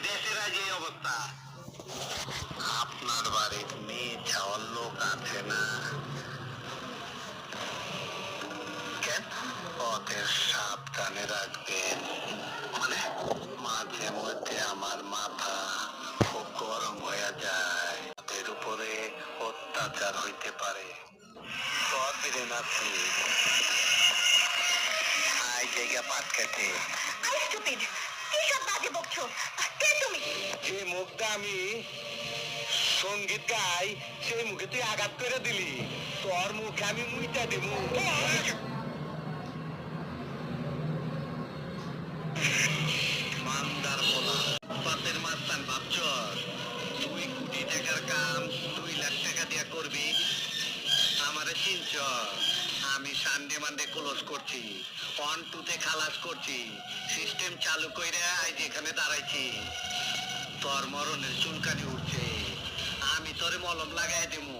দেশের আজ এই অবস্থা। আপনার বাড়ির মেয়ে ছাওয়ার লোক আছে না? কেন? ওদের সাবধানে রাখবেন। মানে মাঝে মধ্যে আমার মাথা খুব গরম হয়ে যায়, ওদের উপরে অত্যাচার হইতে পারে। কতদিন আছি আই জায়গা পাট খেতে। যে মুখটা আমি সঙ্গীত গাই সেই মুখে তুই আঘাত করে দিলি, তোর মুখে আমি মুইটা দিব। মান্দার বলা পাতের মাস্তান ভাবছস 2 কোটি টাকার কাম 2 লাখ টাকা দিয়া করবি? আমারে চিনছ? আমি সানডে মানডে ক্লোজ করছি, 1-2 খালাস করছি, সিস্টেম চালু কইরা আজ এখানে দাঁড়াইছি। তোর মরণের চুলকানি উঠছে, আমি তোরে মলম লাগাই দেবো।